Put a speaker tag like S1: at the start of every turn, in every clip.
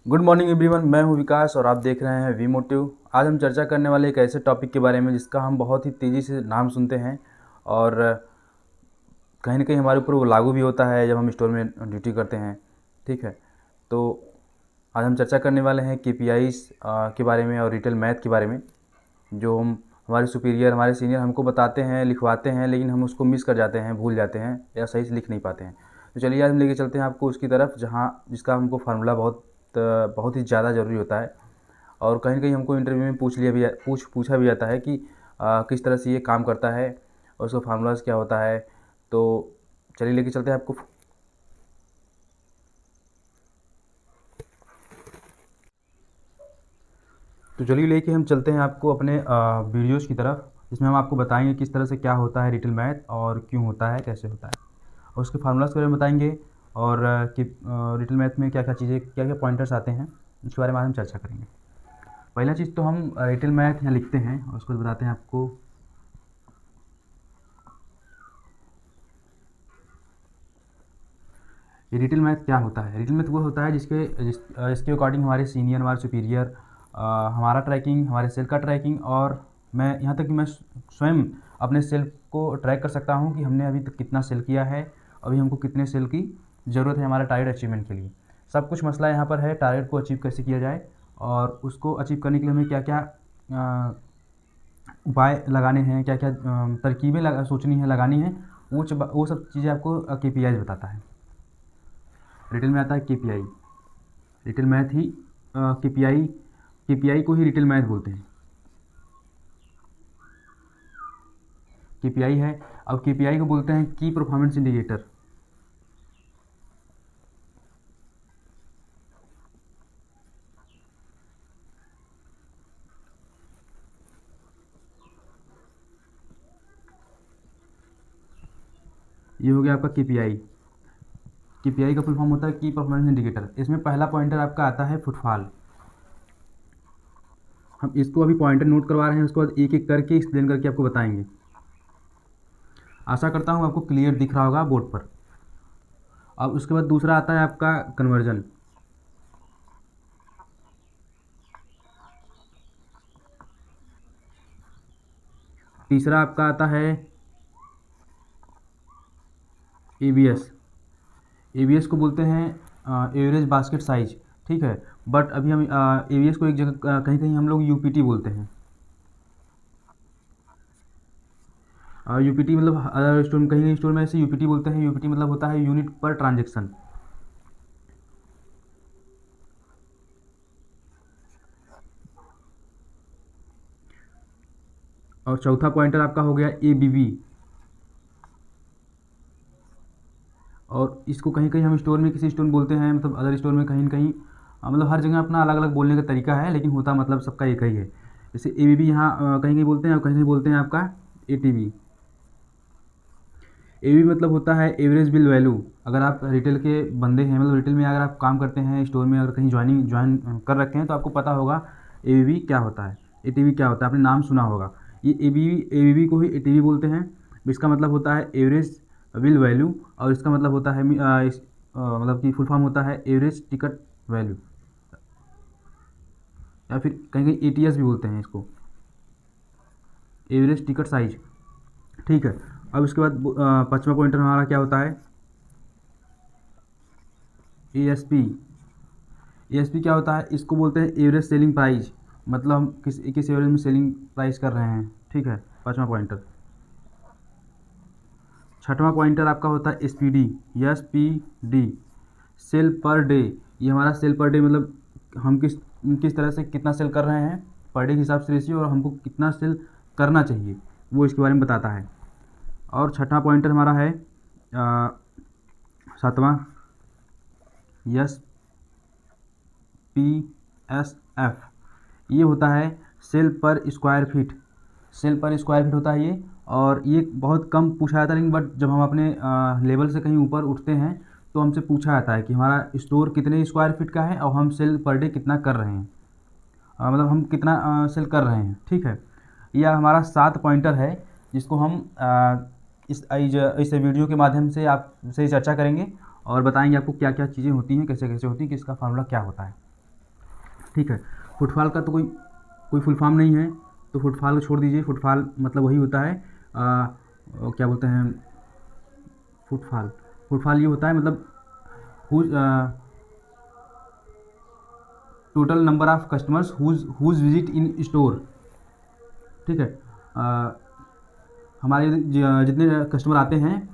S1: Good morning everyone, मैं हूं विकास और आप देख रहे हैं वी मोटिव। आज हम चर्चा करने वाले एक ऐसे टॉपिक के बारे में जिसका हम बहुत ही तेज़ी से नाम सुनते हैं और कहीं ना कहीं हमारे ऊपर वो लागू भी होता है जब हम स्टोर में ड्यूटी करते हैं। ठीक है, तो आज हम चर्चा करने वाले हैं केपीआईज के बारे में और रिटेल मैथ के बारे में, जो हम हमारे सुपीरियर हमारे सीनियर हमको बताते हैं, लिखवाते हैं, लेकिन हम उसको मिस कर जाते हैं, भूल जाते हैं या सही से लिख नहीं पाते हैं। तो चलिए आज हम लेके चलते हैं आपको उसकी तरफ जहाँ जिसका हमको फार्मूला बहुत ही ज़्यादा ज़रूरी होता है और कहीं न कहीं हमको इंटरव्यू में पूछा भी जाता है कि किस तरह से ये काम करता है और उसका फार्मूलाज़ क्या होता है। तो चलिए लेके चलते हैं आपको। तो चलिए लेके हम चलते हैं आपको अपने वीडियोज़ की तरफ, जिसमें हम आपको बताएंगे किस तरह से क्या होता है रिटेल मैथ और क्यों होता है, कैसे होता है, और उसके फार्मूलाज़ के बारे में बताएंगे और कि रिटेल मैथ में क्या क्या चीज़ें, क्या क्या पॉइंटर्स आते हैं, उसके बारे में आज हम चर्चा करेंगे। पहला चीज़ तो हम रिटेल मैथ यहाँ लिखते हैं और उसको बताते हैं आपको। ये रिटेल मैथ क्या होता है? रिटेल मैथ वो होता है जिसके अकॉर्डिंग हमारे सीनियर, हमारे सुपीरियर हमारा ट्रैकिंग, हमारे सेल का ट्रैकिंग, और मैं यहाँ तक कि मैं स्वयं अपने सेल को ट्रैक कर सकता हूँ कि हमने अभी तक कितना सेल किया है, अभी हमको कितने सेल की ज़रूरत है हमारा टारगेट अचीवमेंट के लिए। सब कुछ मसला यहाँ पर है टारगेट को अचीव कैसे किया जाए और उसको अचीव करने के लिए हमें क्या क्या उपाय लगाने हैं, क्या क्या तरकीबें सोचनी है, लगानी है, वो सब चीज़ें आपको केपीआई बताता है। रिटेल में आता है केपीआई, रिटेल मैथ ही केपीआई को ही रिटेल मैथ बोलते हैं। केपीआई है, अब केपीआई को बोलते हैं की परफॉर्मेंस इंडिकेटर। ये हो गया आपका केपीआई। केपीआई का फुल फॉर्म होता है की परफॉर्मेंस इंडिकेटर। इसमें पहला पॉइंटर आपका आता है फुटफॉल। हम इसको अभी पॉइंटर नोट करवा रहे हैं, उसके बाद एक एक करके एक्सप्लेन करके आपको बताएंगे। आशा करता हूँ आपको क्लियर दिख रहा होगा बोर्ड पर। अब उसके बाद दूसरा आता है आपका कन्वर्जन। तीसरा आपका आता है एबीएस। एबीएस को बोलते हैं एवरेज बास्केट साइज। ठीक है, बट अभी हम एबीएस को एक जगह कहीं कहीं हम लोग यूपीटी बोलते हैं। यूपीटी मतलब अदर स्टोर में, कहीं कहीं स्टोर में ऐसे यूपीटी बोलते हैं। यूपीटी मतलब होता है यूनिट पर ट्रांजेक्शन। और चौथा पॉइंटर आपका हो गया एबीबी। और इसको कहीं कहीं हम स्टोर में किसी स्टोर में बोलते हैं, मतलब अदर स्टोर में कहीं न कहीं मतलब हर जगह अपना अलग अलग बोलने का तरीका है, लेकिन होता मतलब सबका एक ही है। जैसे एबीबी यहाँ कहीं कहीं बोलते हैं और कहीं कहीं बोलते हैं आपका एटीबी। एबीबी मतलब होता है एवरेज बिल वैल्यू। अगर आप रिटेल के बंदे हैं, मतलब रिटेल में अगर आप काम करते हैं स्टोर में, अगर कहीं ज्वाइन कर रखे हैं, तो आपको पता होगा एबीबी क्या होता है, एटीबी क्या होता है, आपने नाम सुना होगा। ये एबीबी को ही एटीबी बोलते हैं। इसका मतलब होता है एवरेज बिल वैल्यू, और इसका मतलब होता है मतलब कि फुल फॉर्म होता है एवरेज टिकट वैल्यू, या फिर कहीं कहीं एटीएस भी बोलते हैं इसको, एवरेज टिकट साइज। ठीक है, अब इसके बाद पांचवा पॉइंटर हमारा क्या होता है एएसपी। एएसपी क्या होता है? इसको बोलते हैं एवरेज सेलिंग प्राइस, मतलब हम किस एवरेज में सेलिंग प्राइस कर रहे हैं। ठीक है, पांचवा पॉइंटर। छठवां पॉइंटर आपका होता है SPD, SPD, sale per day. ये हमारा सेल पर डे मतलब हम किस किस तरह से कितना सेल कर रहे हैं पर डे के हिसाब से रेशियो, और हमको कितना सेल करना चाहिए वो इसके बारे में बताता है। और छठा पॉइंटर हमारा है सातवां एस पी एस एफ। ये होता है सेल पर स्क्वायर फीट। सेल पर स्क्वायर फीट होता है ये, और ये बहुत कम पूछा जाता है, लेकिन बट जब हम अपने लेवल से कहीं ऊपर उठते हैं तो हमसे पूछा जाता है कि हमारा स्टोर कितने स्क्वायर फीट का है और हम सेल पर डे कितना कर रहे हैं, मतलब हम कितना सेल कर रहे हैं। ठीक है, यह हमारा 7 पॉइंटर है जिसको हम इस वीडियो के माध्यम से आपसे चर्चा करेंगे और बताएंगे आपको क्या क्या चीज़ें होती हैं, कैसे कैसे होती हैं, कि इसका फार्मूला क्या होता है। ठीक है। फुटफॉल का तो कोई फुल फॉर्म नहीं है, तो फुटफॉल को छोड़ दीजिए। फुटफॉल मतलब वही होता है क्या बोलते हैं, फुटफॉल ये होता है मतलब total number of customers whose visit in store. ठीक है। हमारे जितने कस्टमर आते हैं,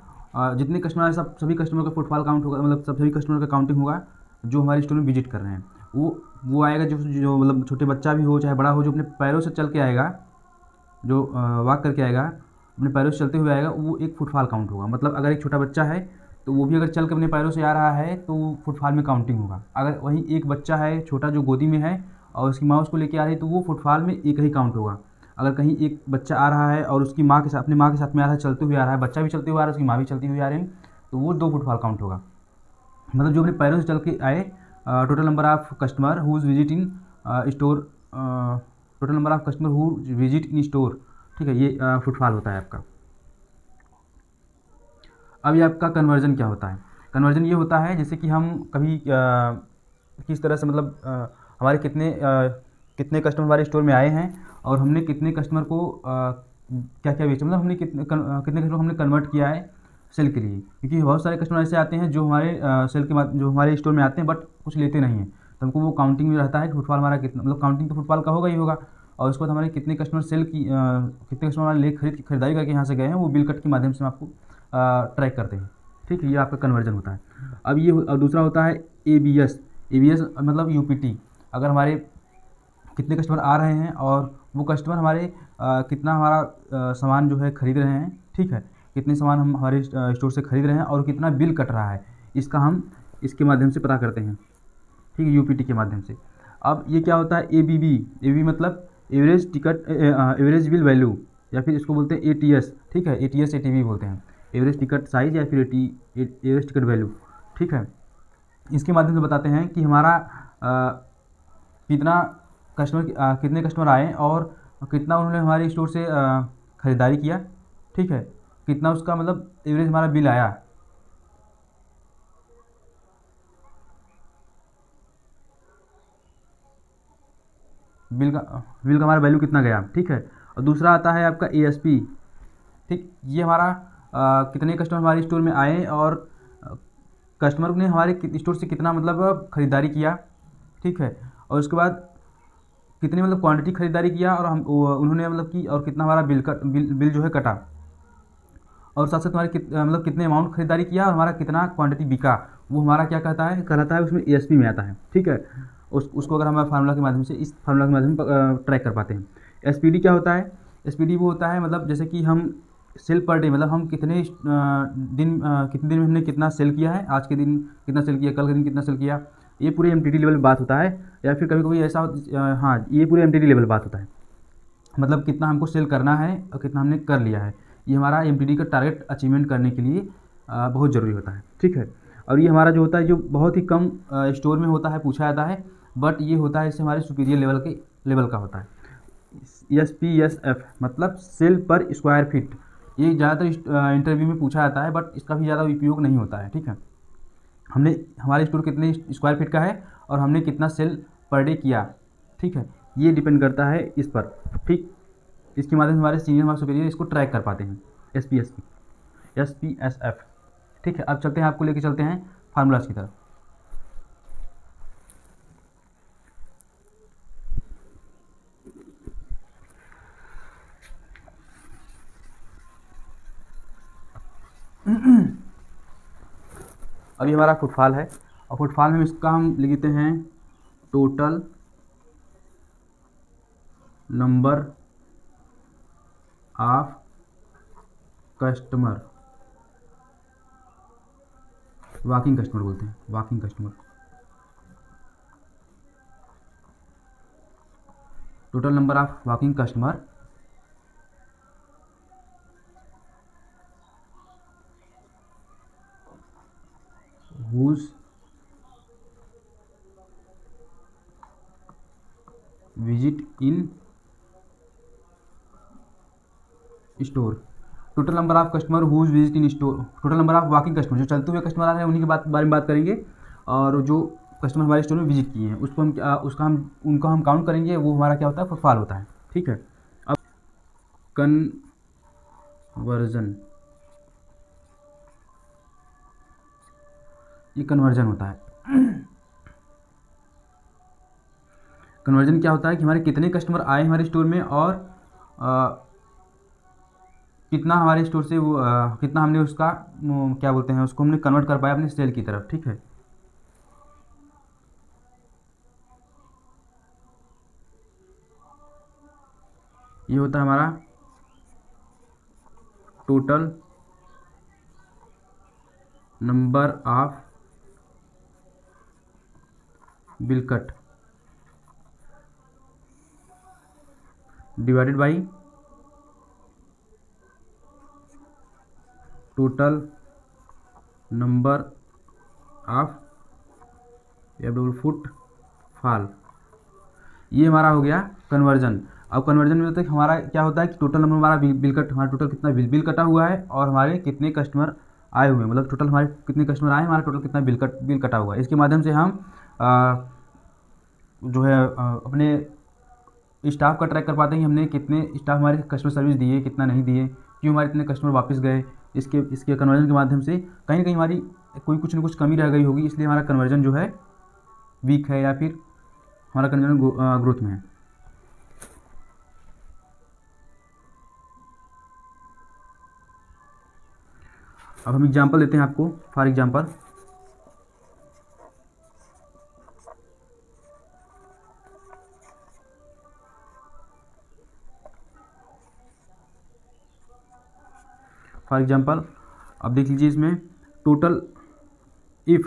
S1: जितने कस्टमर सभी कस्टमर का फुटफॉल काउंट होगा, मतलब सभी कस्टमर का काउंटिंग होगा जो हमारे स्टोर में विजिट कर रहे हैं। वो आएगा जो मतलब छोटे बच्चा भी हो चाहे बड़ा हो, जो अपने पैरों से चल के आएगा, जो वॉक करके आएगा, अपने पैरों से चलते हुए आएगा, वो एक फुटफॉल काउंट होगा। मतलब अगर एक छोटा बच्चा है तो वो भी अगर चल के अपने पैरों से आ रहा है तो वो फुटफॉल में काउंटिंग होगा। अगर वहीं एक बच्चा है छोटा जो गोदी में है और उसकी माँ उसको लेके आ रही है तो वो फुटफॉल में एक ही काउंट होगा। अगर कहीं एक बच्चा आ रहा है और उसकी माँ के साथ, अपनी माँ के साथ में आ रहा है, चलते हुए आ रहा है, बच्चा भी चलते हुए आ रहा है, उसकी माँ भी चलती हुई आ रही है, तो वो 2 फुटफॉल काउंट होगा। मतलब जो अपने पैरों से चल के आए, total number of customer whose visit in store, total number of customer who visit in store. ठीक है, ये फुटफॉल होता है आपका। अब ये आपका कन्वर्जन क्या होता है? कन्वर्जन ये होता है जैसे कि हम कभी किस तरह से मतलब हमारे कितने कस्टमर हमारे स्टोर में आए हैं और हमने कितने कस्टमर को क्या क्या बेचा, मतलब हमने कितने कस्टमर हमने कन्वर्ट किया है सेल के लिए। क्योंकि बहुत सारे कस्टमर ऐसे आते हैं जो हमारे सेल के जो हमारे स्टोर में आते हैं बट कुछ लेते नहीं हैं, तो हमको वो काउंटिंग में रहता है कि फुटफॉल हमारा कितना, मतलब काउंटिंग तो फुटफॉल का होगा ही होगा। और उसके बाद हमारे कितने कस्टमर कितने कस्टमर हमारे खरीदारी करके यहाँ से गए हैं, वो बिल कट के माध्यम से हम आपको ट्रैक करते हैं। ठीक है, ये आपका कन्वर्जन होता है। अब दूसरा होता है ABS। मतलब UPT। अगर हमारे कितने कस्टमर आ रहे हैं और वो कस्टमर हमारे कितना हमारा सामान जो है खरीद रहे हैं, ठीक है, कितने सामान हम हमारे स्टोर से खरीद रहे हैं और कितना बिल कट रहा है, इसका हम इसके माध्यम से पता करते हैं। ठीक है, UPT के माध्यम से। अब ये क्या होता है ABB मतलब एवरेज एवरेज बिल वैल्यू, या फिर इसको बोलते हैं ATS। ठीक है, ATS ATV बोलते हैं, एवरेज टिकट साइज या फिर एवरेज टिकट वैल्यू। ठीक है, इसके माध्यम से बताते हैं कि हमारा कितने कस्टमर आए और कितना उन्होंने हमारे स्टोर से ख़रीदारी किया। ठीक है, कितना उसका मतलब एवरेज हमारा बिल आया। बिल का हमारा वैल्यू कितना गया। ठीक है, और दूसरा आता है आपका ASP। ठीक, ये हमारा कितने कस्टमर हमारे स्टोर में आए और कस्टमर ने हमारे स्टोर से कितना मतलब ख़रीदारी किया। ठीक है, और उसके बाद कितनी मतलब क्वांटिटी खरीदारी किया और उन्होंने मतलब कि और कितना हमारा बिल जो है कटा, और साथ साथ हमारे मतलब कितने अमाउंट खरीदारी किया और हमारा कितना क्वांटिटी बिका, वो हमारा क्या कहलाता है उसमें ASP में आता है। ठीक है, उसको अगर हम फार्मूला के माध्यम से, इस फार्मूला के माध्यम से ट्रैक कर पाते हैं। SPD क्या होता है? SPD वो होता है मतलब जैसे कि हम सेल पर डे, मतलब हम कितने दिन में हमने कितना सेल किया है, आज के दिन कितना सेल किया, कल के दिन कितना सेल किया, ये पूरे MTD लेवल बात होता है। या फिर कभी कभी ऐसा हाँ, ये पूरे MTD लेवल बात होता है, मतलब कितना हमको सेल करना है और कितना हमने कर लिया है। ये हमारा MTD का टारगेट अचीवमेंट करने के लिए बहुत ज़रूरी होता है। ठीक है, और ये हमारा जो होता है जो बहुत ही कम स्टोर में होता है, पूछा जाता है, बट ये होता है इससे हमारे सुपीरियर लेवल का होता है। SPSF मतलब सेल पर स्क्वायर फीट। ये ज़्यादातर इंटरव्यू में पूछा जाता है बट इसका भी ज़्यादा उपयोग नहीं होता है। ठीक है, हमारे स्टोर कितने स्क्वायर फीट का है और हमने कितना सेल पर डे किया। ठीक है, ये डिपेंड करता है इस पर। ठीक, इसके माध्यम से हमारे सीनियर हमारे सुपीरियर इसको ट्रैक कर पाते हैं, SPSF। ठीक है, अब चलते हैं, आपको लेके चलते हैं फार्मूलाज की तरफ। अभी हमारा फुटफॉल है और फुटफॉल में इसका हम लिखते हैं total number of customer, walking customer बोलते हैं, walking customer. Total number of walking customer whose visit in store. Total number of customer whose visit in store, total number of walking customer, जो चलते हुए कस्टमर आ रहे हैं उन्हीं के बारे में बात करेंगे। और जो कस्टमर हमारे स्टोर में विजिट किए हैं, उसको हम उसका हम उनका हम काउंट करेंगे, वो हमारा क्या होता है, फुटफॉल होता है। ठीक है, अब कन्वर्जन, ये कन्वर्जन होता है। कन्वर्जन क्या होता है कि हमारे कितने कस्टमर आए हमारे स्टोर में और कितना हमारे स्टोर से वो कितना हमने उसका क्या बोलते हैं, उसको हमने कन्वर्ट कर पाया अपने सेल की तरफ। ठीक है, ये होता है हमारा total number of bill cut divided by total number of footfall. ये हमारा हो गया कन्वर्जन। अब कन्वर्जन में होता है हमारा क्या होता है कि टोटल नंबर हमारा बिल कट, हमारा टोटल कितना बिल कटा हुआ है और हमारे कितने कस्टमर आए हुए हैं, मतलब टोटल हमारे कितने कस्टमर आए, हमारा टोटल कितना बिल कटा हुआ है। इसके माध्यम से हम जो है अपने स्टाफ का ट्रैक कर पाते हैं कि हमने कितने स्टाफ हमारे कस्टमर सर्विस दिए, कितना नहीं दिए, क्यों हमारे इतने कस्टमर वापस गए। इसके कन्वर्जन के माध्यम से कहीं ना कहीं हमारी कोई कुछ ना कुछ कमी रह गई होगी, इसलिए हमारा कन्वर्जन जो है वीक है या फिर हमारा कन्वर्जन ग्रोथ में है। अब हम एग्जांपल देते हैं आपको। फॉर एग्जांपल अब देख लीजिए इसमें total if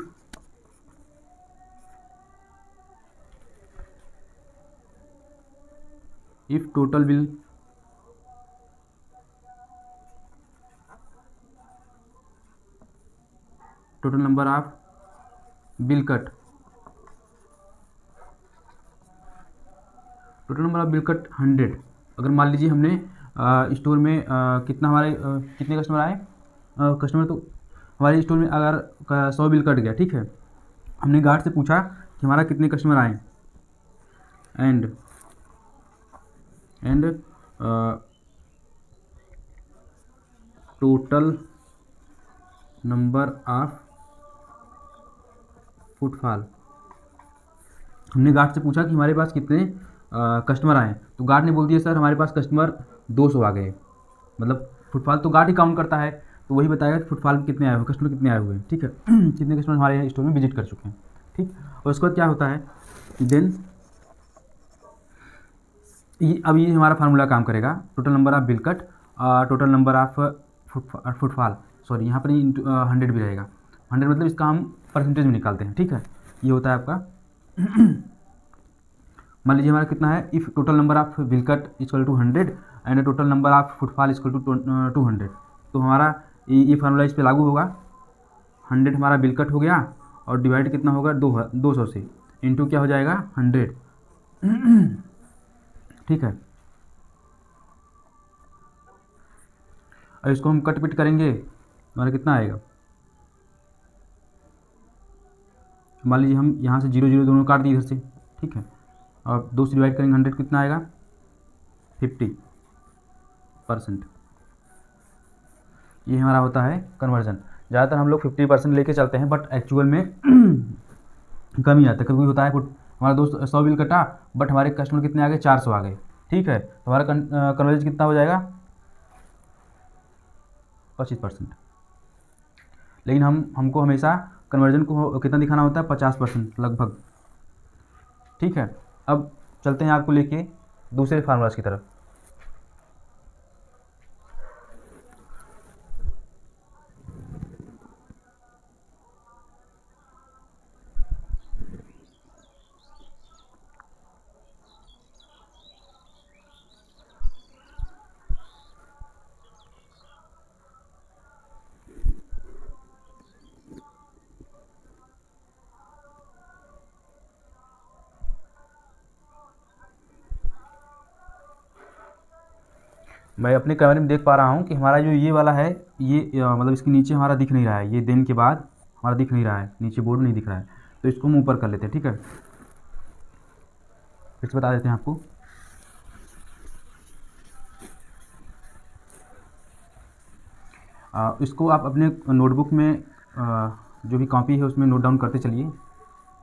S1: total bill total number of bill cut, total number of bill cut 100। अगर मान लीजिए हमने स्टोर में कितना हमारे कितने कस्टमर आए, कस्टमर तो हमारे स्टोर में अगर 100 बिल कट गया, ठीक है, हमने गार्ड से पूछा कि हमारा कितने कस्टमर आए and total number of footfall. हमने गार्ड से पूछा कि हमारे पास कितने कस्टमर आए, तो गार्ड ने बोल दिया सर हमारे पास कस्टमर 200 आ गए। मतलब फुटफॉल तो गार्ड ही काउंट करता है, तो वही बताएगा कि फुटफॉल कितने आए हुए, कस्टमर कितने आए हुए हैं। ठीक है, कितने कस्टमर हमारे स्टोर में विजिट कर चुके हैं। ठीक, और उसके बाद क्या होता है देन अब ये हमारा फार्मूला काम करेगा, total number of bill cut total number of footfall, sorry यहाँ पर 100 भी रहेगा। 100 मतलब इसका हम परसेंटेज में निकालते हैं। ठीक है, ये होता है आपका मान लीजिए हमारा कितना है, if total number of bill cut equal to 100 and total number of footfall equal to 200, तो हमारा ये फार्मूला इस पर लागू होगा। 100 हमारा बिल कट हो गया और डिवाइड कितना होगा 200 से, इंटू क्या हो जाएगा 100। ठीक है, और इसको हम कट पिट करेंगे, हमारा कितना आएगा, मान लीजिए हम यहाँ से 0 0 दोनों काट दिए इधर से। ठीक है, और 2 से डिवाइड करेंगे 100, कितना आएगा 50%। ये हमारा होता है कन्वर्जन। ज़्यादातर हम लोग 50% लेके चलते हैं, बट एक्चुअल में कम ही आता है। कभी होता है हमारा दोस्त 100 बिल कटा, बट हमारे कस्टमर कितने आ गए, 400 आ गए। ठीक है, तो हमारा कन्वर्जन कितना हो जाएगा 25%। लेकिन हमको हमेशा कन्वर्जन को कितना दिखाना होता है, 50% लगभग। ठीक है, अब चलते हैं आपको लेके दूसरे फार्मूलाज की तरफ। मैं अपने कैमरे में देख पा रहा हूँ कि हमारा जो ये वाला है, ये मतलब इसके नीचे हमारा दिख नहीं रहा है, ये देन के बाद हमारा दिख नहीं रहा है, नीचे बोर्ड नहीं दिख रहा है। तो इसको हम ऊपर कर लेते हैं, ठीक है। फिर से बता देते हैं आपको। इसको आप अपने नोटबुक में जो भी कॉपी है उसमें नोट डाउन करते चलिए।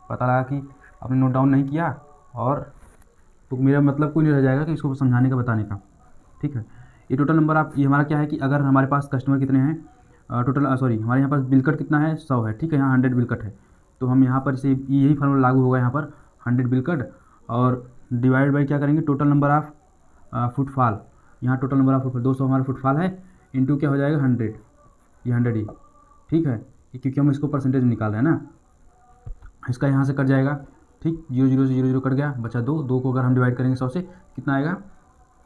S1: पता लगा कि आपने नोट डाउन नहीं किया और तो मेरा मतलब कोई नहीं रह जाएगा कि इसको समझाने का, बताने का, ठीक है। ये टोटल नंबर आप, ये हमारा क्या है कि अगर हमारे पास कस्टमर कितने हैं, टोटल सॉरी हमारे यहाँ पास बिल कट कितना है, 100 है, ठीक है। यहाँ 100 बिल कट है, तो हम यहाँ पर से यही फार्मूला लागू होगा यहाँ पर, 100 बिल कट और डिवाइड बाई क्या करेंगे, टोटल नंबर ऑफ फुटफॉल। यहाँ टोटल नंबर ऑफ फुटफॉल 200 हमारा फुटफॉल है, इंटू क्या हो जाएगा 100, ये 100 ही, ठीक है। क्योंकि हम इसको परसेंटेज में निकाल रहे हैं ना, इसका यहाँ से कट जाएगा, ठीक। 0 0 से 0 0 कट गया, बचा 2, 2 को अगर हम डिवाइड करेंगे 100 से कितना आएगा,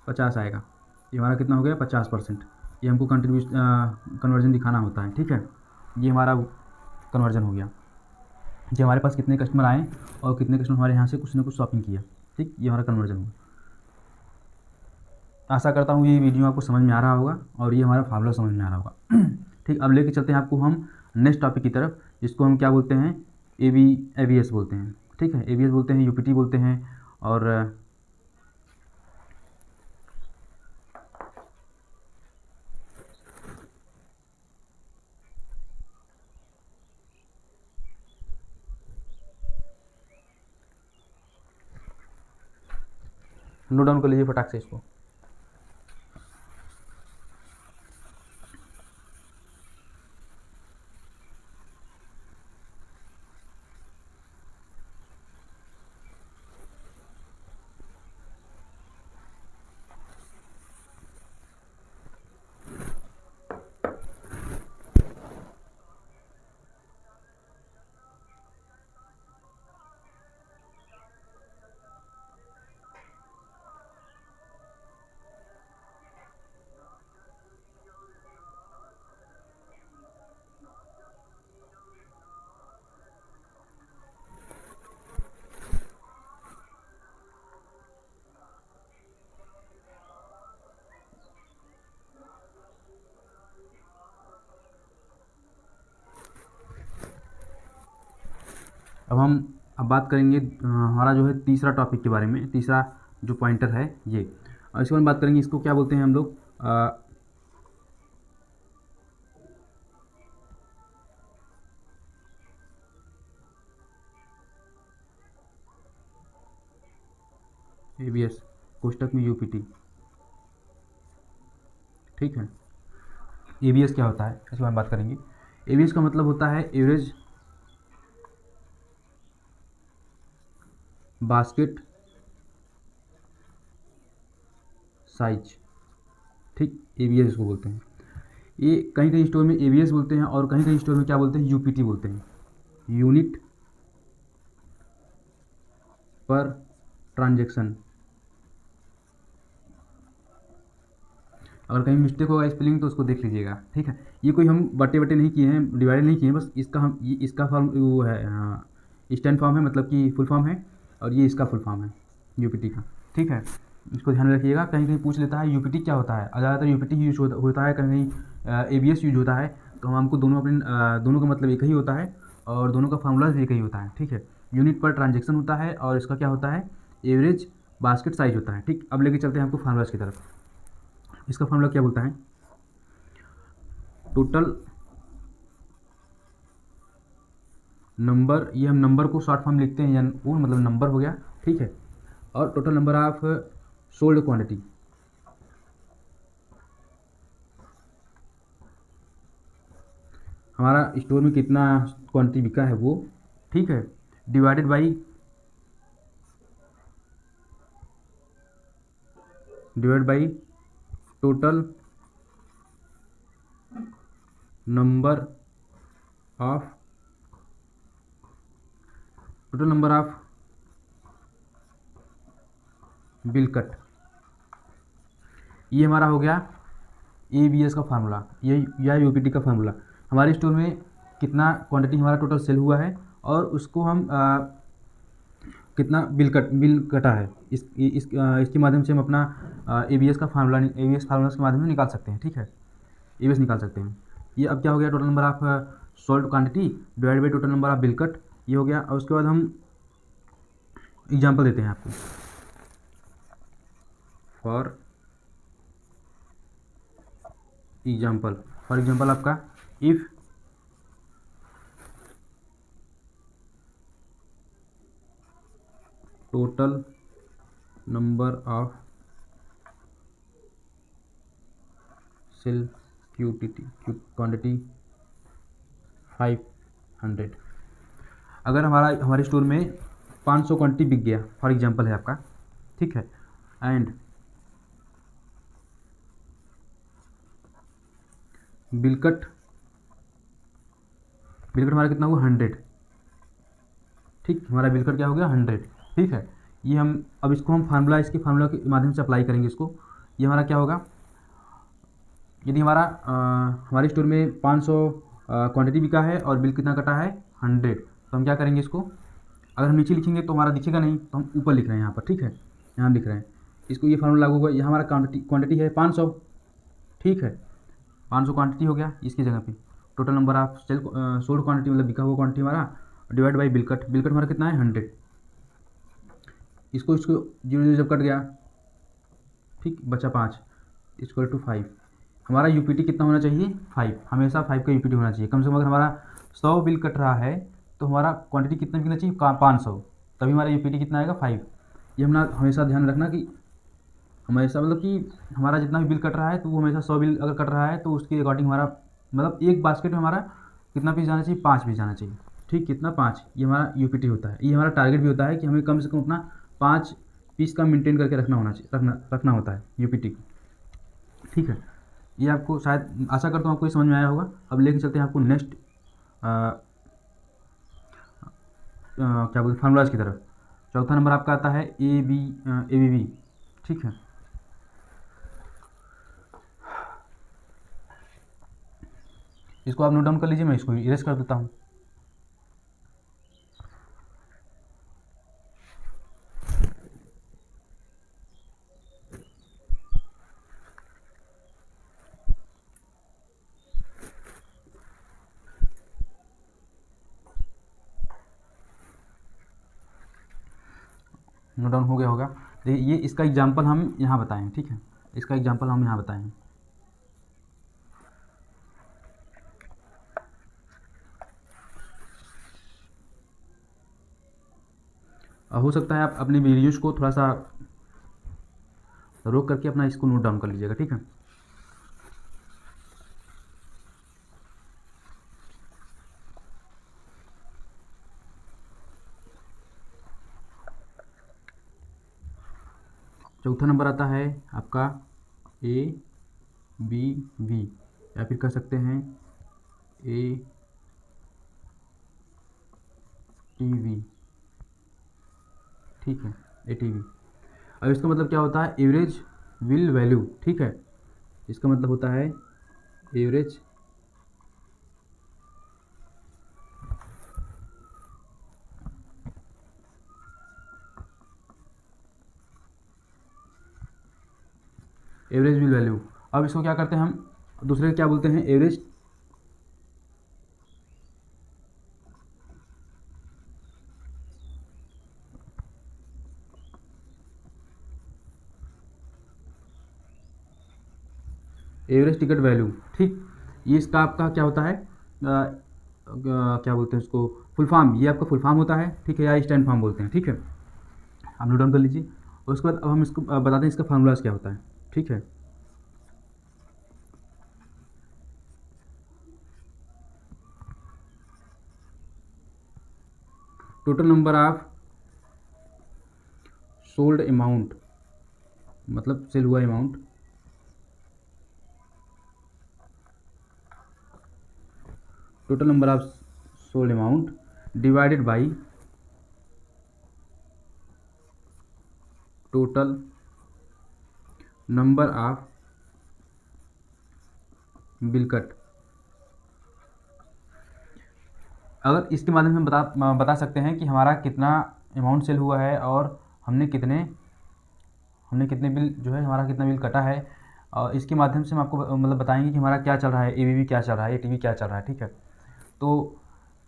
S1: 50 आएगा। ये हमारा कितना हो गया, 50%। ये हमको कन्वर्जन दिखाना होता है, ठीक है। ये हमारा कन्वर्जन हो गया, ये हमारे पास कितने कस्टमर आए और कितने कस्टमर हमारे यहाँ से कुछ ना कुछ शॉपिंग किया, ठीक। ये हमारा कन्वर्जन हुआ। आशा करता हूँ ये वीडियो आपको समझ में आ रहा होगा और ये हमारा फार्मूला समझ में आ रहा होगा, ठीक। अब लेके चलते हैं आपको हम नेक्स्ट टॉपिक की तरफ, जिसको हम क्या बोलते हैं, ABS बोलते हैं, ठीक है। ABS बोलते हैं, UPT बोलते हैं और नोट डाउन कर लीजिए फटाक से इसको। अब बात करेंगे हमारा जो है तीसरा टॉपिक के बारे में, तीसरा जो पॉइंटर है ये, और इसके बारे में बात करेंगे। इसको क्या बोलते हैं हम लोग, ABS कोष्टक में UPT, ठीक है। ABS क्या होता है इसके बारे में बात करेंगे। ABS का मतलब होता है एवरेज बास्केट साइज, ठीक। ABS इसको बोलते हैं। ये कहीं कहीं स्टोर में ABS बोलते हैं और कहीं कहीं स्टोर में क्या बोलते हैं, UPT बोलते हैं, यूनिट पर ट्रांजैक्शन। अगर कहीं मिस्टेक होगा स्पेलिंग तो उसको देख लीजिएगा, ठीक है। ये कोई हम बटे नहीं किए हैं, डिवाइड नहीं किए हैं, बस इसका हम ये इसका फॉर्म वो है, स्टैंड फॉर्म है, मतलब कि फुल फॉर्म है, और ये इसका फुल फॉर्म है UPT का, ठीक है। इसको ध्यान रखिएगा, कहीं कहीं पूछ लेता है UPT क्या होता है। ज़्यादातर UPT यूज होता है, कहीं कहीं ABS यूज होता है। तो हमको दोनों दोनों का मतलब एक ही होता है और दोनों का फार्मूला भी एक ही होता है, ठीक है। यूनिट पर ट्रांजेक्शन होता है और इसका क्या होता है, एवरेज बास्केट साइज होता है, ठीक। अब लेके चलते हैं आपको फार्मूलाज की तरफ। इसका फार्मूला क्या बोलता है, टोटल नंबर, ये हम नंबर को शॉर्ट फॉर्म लिखते हैं, या वो मतलब नंबर हो गया, ठीक है। और total number of sold quantity, हमारा स्टोर में कितना क्वांटिटी बिका है वो, ठीक है, divided by total number of bill cut. ये हमारा हो गया ABS का फार्मूला, ये या UPT का फार्मूला। हमारे स्टोर में कितना क्वांटिटी हमारा टोटल सेल हुआ है और उसको हम कितना बिल कटा है, इसके माध्यम से हम अपना ABS फार्मूला के माध्यम से निकाल सकते हैं, ठीक है। ABS निकाल सकते हैं। ये अब क्या हो गया, total number of sold quantity divide by total number of bill cut. ये हो गया। और उसके बाद हम एग्जांपल देते हैं आपको। फॉर एग्जांपल आपका if total number of sale quantity 500। अगर हमारे स्टोर में 500 क्वांटिटी बिक गया, फॉर एग्जांपल है आपका, ठीक है, एंड बिलकट हमारा कितना हुआ 100, ठीक, हमारा बिलकट क्या हो गया 100, ठीक है। ये हम अब इसको हम फार्मूला के माध्यम से अप्लाई करेंगे इसको। ये हमारा क्या होगा, यदि हमारे स्टोर में 500 क्वांटिटी बिका है और बिल कितना कटा है 100, तो हम क्या करेंगे इसको, अगर हम नीचे लिखेंगे तो हमारा दिखेगा नहीं, तो हम ऊपर लिख रहे हैं यहाँ पर, ठीक है, यहाँ लिख रहे हैं इसको। ये फार्मूला लागू होगा। यहाँ हमारा क्वांटिटी है 500, ठीक है, 500 क्वांटिटी हो गया। इसकी जगह पे total number of sold quantity मतलब बिका हुआ क्वांटिटी हमारा डिवाइड बाई बिलकट हमारा कितना है 100। इसको 0 जब कट गया, ठीक, बचा 5 इक्वल टू 5। हमारा यूपीटी कितना होना चाहिए 5, हमेशा 5 का यूपीटी होना चाहिए। कम से कम अगर हमारा 100 बिल कट रहा है तो हमारा क्वांटिटी कितना बिकना चाहिए 500, तभी हमारा यूपीटी कितना आएगा 5। ये हमेशा ध्यान रखना कि हमेशा मतलब कि हमारा जितना भी बिल कट रहा है तो वो हमेशा 100 बिल अगर कट रहा है तो उसके अकॉर्डिंग हमारा मतलब एक बास्केट में हमारा कितना पीस जाना चाहिए 5 पीस जाना चाहिए, ठीक, कितना 5। ये हमारा यूपीटी होता है। ये हमारा टारगेट भी होता है कि हमें कम से कम अपना 5 पीस का मेंटेन करके रखना होता है यूपीटी, ठीक है। ये आपको शायद आशा करता हूँ आपको ये समझ में आया होगा। अब लेके चलते हैं आपको नेक्स्ट क्या बोलते फार्मूलाज की तरफ। चौथा नंबर आपका आता है ABV, ठीक है। इसको आप नोट डाउन कर लीजिए, मैं इसको इरेज कर देता हूँ। नोट डाउन हो गया होगा। देखिए ये इसका एग्जांपल हम यहाँ बताएं, ठीक है, इसका एग्जांपल हम यहाँ बताएं। हो सकता है आप अपने वीडियोज को थोड़ा सा रोक करके अपना इसको नोट डाउन कर लीजिएगा, ठीक है। चौथा नंबर आता है आपका ABV, या फिर कह सकते हैं ATV, ठीक है, ATV। अब इसका मतलब क्या होता है एवरेज विल वैल्यू, ठीक है। इसका मतलब होता है एवरेज विल वैल्यू। अब इसको क्या करते हैं हम, दूसरे क्या बोलते हैं एवरेज टिकट वैल्यू, ठीक। ये इसका आपका क्या होता है क्या बोलते हैं इसको फुल फॉर्म, ये आपका फुल फॉर्म होता है, ठीक है, या स्टैंड फॉर्म बोलते हैं, ठीक है। आप नोट डाउन कर लीजिए। और उसके बाद अब हम इसको बताते हैं इसका फार्मूलाज क्या होता है, ठीक है। Total number of sold amount मतलब सेल हुआ amount total number of sold amount divided by total number of bill cut. अगर इसके माध्यम से हम बता सकते हैं कि हमारा कितना अमाउंट सेल हुआ है और हमने कितने बिल जो है हमारा कितना बिल कटा है, और इसके माध्यम से हम आपको मतलब बताएंगे कि हमारा क्या चल रहा है, ABV क्या चल रहा है, ATV क्या चल रहा है, ठीक है। तो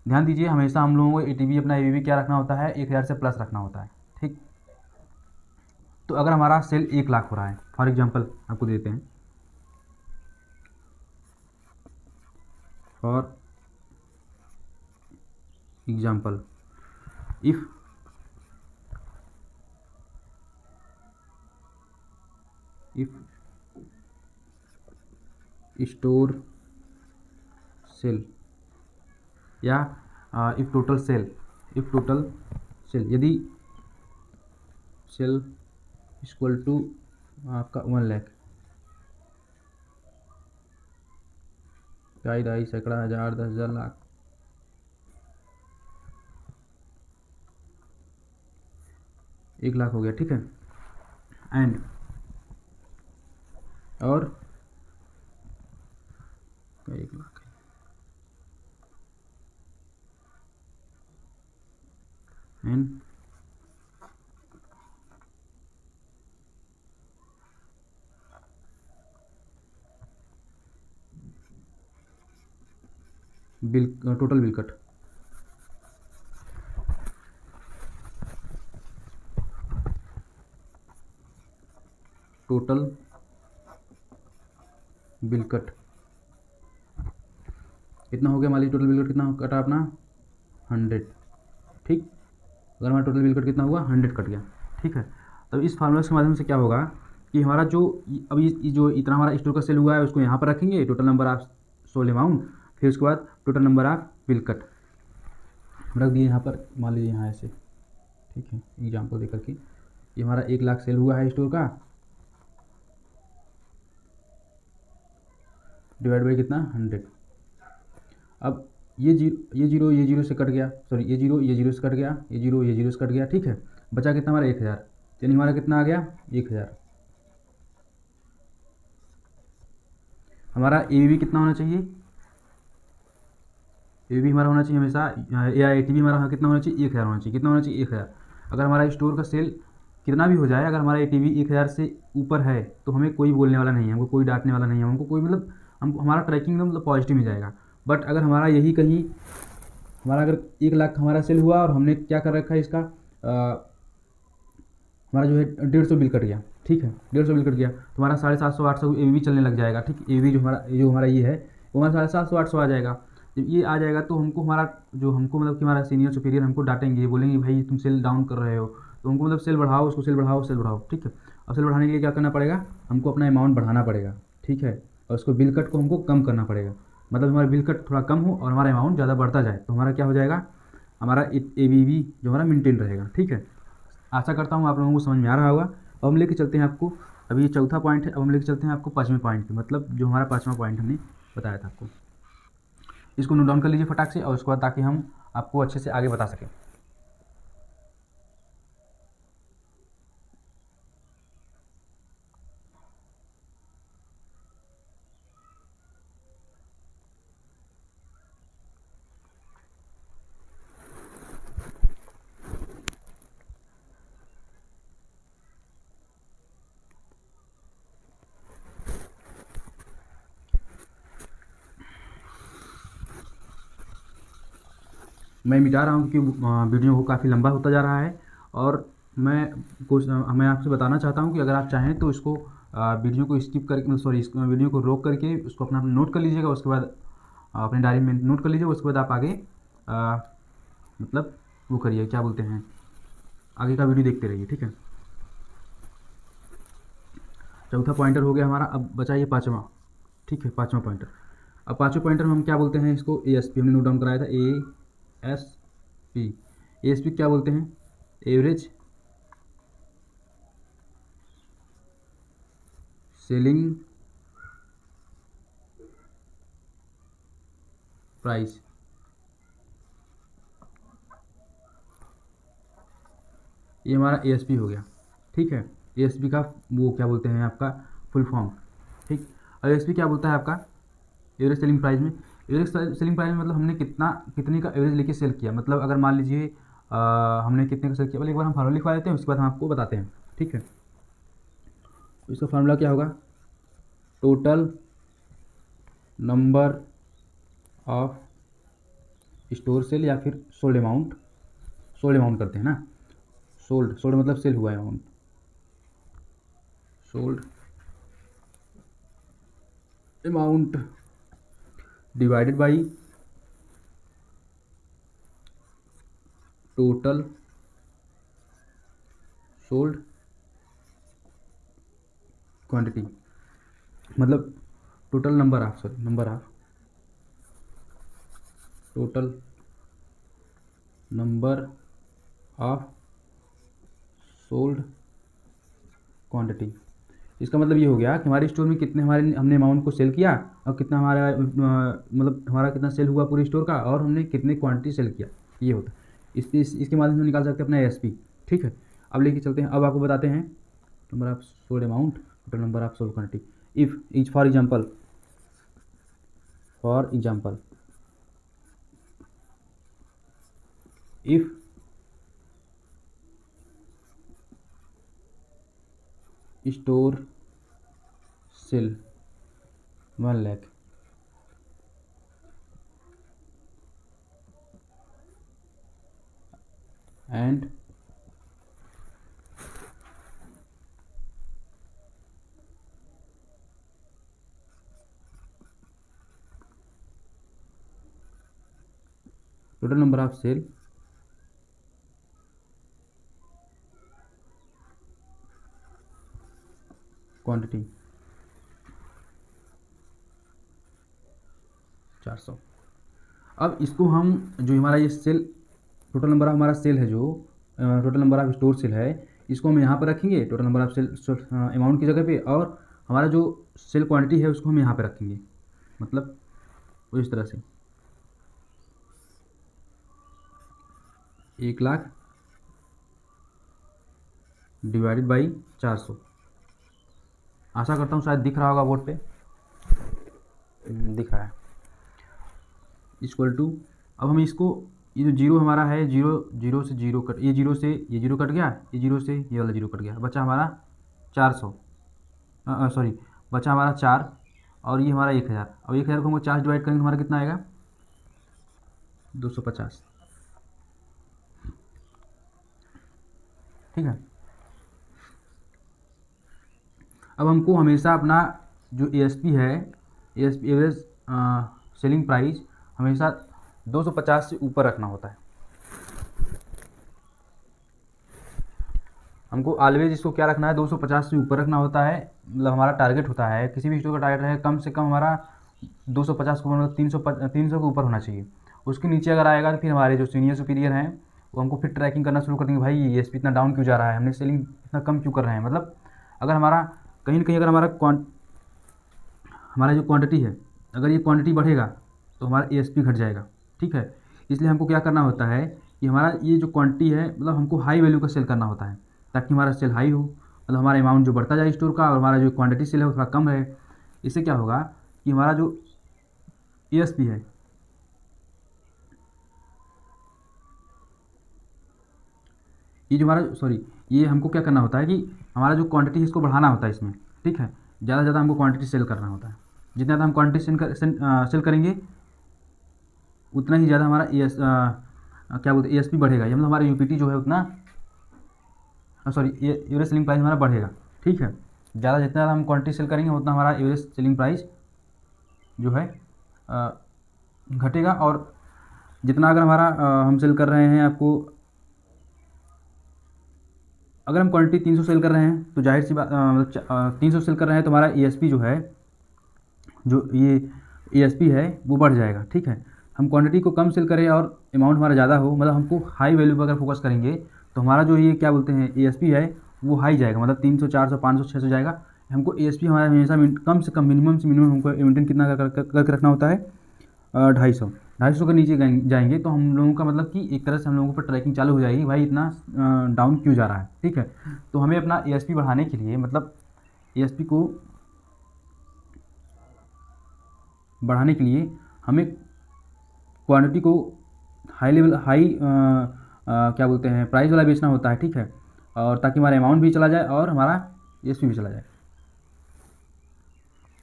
S1: ध्यान दीजिए, हमेशा हम लोगों को एटीवी अपना एबीवी क्या रखना होता है, 1000 से प्लस रखना होता है, ठीक। तो अगर हमारा सेल 1 लाख हो रहा है, फॉर एग्जांपल आपको देते हैं, for example if store sale या इफ टोटल सेल यदि सेल इक्वल टू आपका 1 लाख, ढाई ढाई सैकड़ा हज़ार 10,000 लाख, एक लाख हो गया, ठीक है। एंड और 1 lakh and bill total bill cut, total bill cut कितना हो गया, मान लीजिए टोटल बिल कट कितना कटा अपना 100, ठीक। अगर हमारा टोटल बिल कट कितना हुआ 100 कट गया, ठीक है। तब इस फार्मूला के माध्यम से क्या होगा कि हमारा जो अभी जो इतना हमारा स्टोर का सेल हुआ है उसको यहाँ पर रखेंगे, total number of sold amount, फिर उसके बाद total number of bill cut रख दिए यहाँ पर, मान लीजिए यहाँ ऐसे, ठीक है, एग्जाम्पल दे करके। ये हमारा 1 लाख सेल हुआ है स्टोर का, डिवाइड बाई कितना 100। अब ये जीरो से कट गया, सॉरी ये जीरो से कट गया, ये जीरो से कट गया, ठीक है। बचा कितना हमारा 1000, यानी हमारा कितना आ गया 1000। हमारा एबीवी कितना होना चाहिए, एबीवी हमारा होना चाहिए हमेशा, या एटीवी हमारा कितना होना चाहिए 1000 होना चाहिए, कितना होना चाहिए 1000। अगर हमारा स्टोर का सेल कितना भी हो जाए, अगर हमारा एटीवी 1000 से ऊपर है तो हमें कोई बोलने वाला नहीं है, हमको कोई डांटने वाला नहीं है, हमको कोई मतलब हम हमारा ट्रैकिंग में मतलब पॉजिटिव में जाएगा। बट अगर हमारा यही कहीं हमारा अगर 1 लाख हमारा सेल हुआ और हमने क्या कर रखा है इसका हमारा जो है 150 बिल कट गया, ठीक है, 150 बिल कट गया तो हमारा 750 800 एबीवी चलने लग जाएगा, ठीक। एबीवी जो हमारा ये है वो हमारा 750 800 आ जाएगा। जब ये आ जाएगा तो हमको हमारा जो हमको मतलब कि हमारा सीनियर सुपीरियर हमको डांटेंगे, बोलेंगे भाई तुम सेल डाउन कर रहे हो, तो हमको मतलब सेल बढ़ाओ, उसको सेल बढ़ाओ, ठीक है। और सेल बढ़ाने के लिए क्या करना पड़ेगा, हमको अपना अमाउंट बढ़ाना पड़ेगा, ठीक है, और उसको बिल कट को हमको कम करना पड़ेगा, मतलब हमारा बिल कट थोड़ा कम हो और हमारा अमाउंट ज़्यादा बढ़ता जाए, तो हमारा क्या हो जाएगा, हमारा एबीवी जो हमारा मेंटेन रहेगा, ठीक है। आशा करता हूँ आप लोगों को समझ में आ रहा होगा। अब हम लेके चलते हैं आपको, अभी ये चौथा पॉइंट है, अब हम लेके चलते हैं आपको 5वें पॉइंट पे, मतलब जो हमारा 5वां पॉइंट हमने बताया था आपको, इसको नोट डाउन कर लीजिए फटाक से, और उसके बाद ताकि हम आपको अच्छे से आगे बता सकें। मैं मिटा रहा हूँ क्योंकि वीडियो को काफ़ी लंबा होता जा रहा है, और मैं आपसे बताना चाहता हूँ कि अगर आप चाहें तो इसको वीडियो को स्किप करके, सॉरी इस वीडियो को रोक करके उसको अपना नोट कर लीजिएगा, उसके बाद अपने डायरी में नोट कर लीजिएगा, उसके बाद आप आगे मतलब वो करिए, क्या बोलते हैं, आगे का वीडियो देखते रहिए, ठीक है। चौथा पॉइंटर हो गया हमारा, अब बचा ये 5वां, ठीक है, 5वां पॉइंटर। अब 5वें पॉइंटर में हम क्या बोलते हैं इसको, एएसपी हमने नोट डाउन कराया था, एएसपी क्या बोलते हैं, एवरेज सेलिंग प्राइस, ये हमारा एएसपी हो गया, ठीक है। एएसपी का वो क्या बोलते हैं आपका फुल फॉर्म, ठीक। और एएसपी क्या बोलता है आपका, एवरेज सेलिंग प्राइस में, एवरेज सेलिंग प्राइस में मतलब हमने कितने का एवरेज लेके सेल किया, मतलब अगर मान लीजिए हमने कितने का सेल किया, एक बार हम फार्मूला लिखवा देते हैं, उसके बाद हम आपको बताते हैं, ठीक है। इसका फार्मूला क्या होगा, total number of store sale या फिर सोल्ड अमाउंट, सोल्ड अमाउंट करते हैं ना, सोल्ड, सोल्ड मतलब सेल हुआ amount, sold amount divided by total sold quantity, मतलब total number of, sorry number of, total number of sold quantity. इसका मतलब ये हो गया कि हमारे स्टोर में कितने हमने अमाउंट को सेल किया और कितना हमारा मतलब हमारा कितना सेल हुआ पूरे स्टोर का, और हमने कितने क्वांटिटी सेल किया, ये होता है। इसके माध्यम से निकाल सकते हैं अपना एएसपी। ठीक है, अब लेके चलते हैं, अब आपको बताते हैं number of sold amount, total number of sold quantity. If is for example if store sale 1 lakh and total number of sale quantity 400। अब इसको हम जो हमारा ये सेल टोटल नंबर ऑफ हमारा सेल है, जो total number of store sale है, इसको हम यहाँ पर रखेंगे total number of sale amount की जगह पे, और हमारा जो सेल क्वांटिटी है उसको हम यहाँ पे रखेंगे, मतलब वो इस तरह से 1 लाख डिवाइडेड बाई 400। आशा करता हूँ शायद दिख रहा होगा बोर्ड पे, दिख रहा है। इक्वल टू, अब हम इसको, ये जो जीरो हमारा है, जीरो से जीरो कट, ये जीरो से ये जीरो कट गया, ये जीरो से ये वाला जीरो कट गया, बचा हमारा 400, सॉरी बचा हमारा 4, और ये हमारा 1000। अब 1000 को हम 4 डिवाइड करेंगे, हमारा कितना आएगा 250। ठीक है, अब हमको हमेशा अपना जो एएसपी है, एएसपी एवरेज सेलिंग प्राइस, हमेशा 250 से ऊपर रखना होता है। हमको ऑलवेज इसको क्या रखना है, 250 से ऊपर रखना होता है। मतलब हमारा टारगेट होता है, किसी भी स्टोर का टारगेट है कम से कम हमारा 250 को, मतलब 300 के ऊपर होना चाहिए। उसके नीचे अगर आएगा तो फिर हमारे जो सीनियर सुपीरियर हैं वो हमको फिर ट्रैकिंग करना शुरू कर देंगे, भाई ये एसपी इतना डाउन क्यों जा रहा है, हमने सेलिंग इतना कम क्यों कर रहे हैं। मतलब अगर हमारा कहीं ना कहीं अगर हमारा जो क्वांटिटी है, अगर ये क्वांटिटी बढ़ेगा तो हमारा एएसपी घट जाएगा। ठीक है, इसलिए हमको क्या करना होता है कि हमारा ये जो क्वांटिटी है, मतलब हमको हाई वैल्यू का सेल करना होता है, ताकि हमारा सेल हाई हो, मतलब हमारा अमाउंट जो बढ़ता जाए स्टोर का, और हमारा जो क्वांटिटी सेल है वो थोड़ा कम रहे। इससे क्या होगा कि हमारा जो एएसपी है, ये जो हमारा, सॉरी, ये हमको क्या करना होता है कि हमारा जो क्वांटिटी है इसको बढ़ाना होता है इसमें। ठीक है, ज़्यादा से ज़्यादा हमको क्वांटिटी सेल करना होता है। जितना ज़्यादा हम क्वांटिटी सेल करेंगे उतना ही ज़्यादा हमारा क्या बोलते हैं एएसपी बढ़ेगा, मतलब हमारा यूपीटी जो है उतना, सॉरी एवरेज सेलिंग प्राइस हमारा बढ़ेगा। ठीक है, जितना ज़्यादा हम क्वांटिटी सेल करेंगे उतना हमारा एवरेज सेलिंग प्राइस जो है घटेगा। और जितना अगर हमारा हम सेल कर रहे हैं, आपको अगर हम क्वांटिटी 300 सेल कर रहे हैं तो जाहिर सी बात, 300 सेल कर रहे हैं तो हमारा एएसपी जो है, जो ये एएसपी है वो बढ़ जाएगा। ठीक है, हम क्वांटिटी को कम सेल करें और अमाउंट हमारा ज़्यादा हो, मतलब हमको हाई वैल्यू पर अगर फोकस करेंगे तो हमारा जो ये क्या बोलते हैं एएसपी है वो हाई जाएगा, मतलब 300, 400, 500, 600 जाएगा। हमको एएसपी हमारा हमेशा कम से कम, मिनिमम से मिनिमम हमको मेंटेन कितना करके रखना होता है, 250 के नीचे जाएंगे तो हम लोगों का मतलब कि एक तरह से हम लोगों पर ट्रैकिंग चालू हो जाएगी, भाई इतना डाउन क्यों जा रहा है। ठीक है, तो हमें अपना एएसपी बढ़ाने के लिए, मतलब एएसपी को बढ़ाने के लिए हमें क्वांटिटी को हाई लेवल, क्या बोलते हैं प्राइस वाला बेचना होता है। ठीक है, और ताकि हमारा अमाउंट भी चला जाए और हमारा एएसपी भी चला जाए।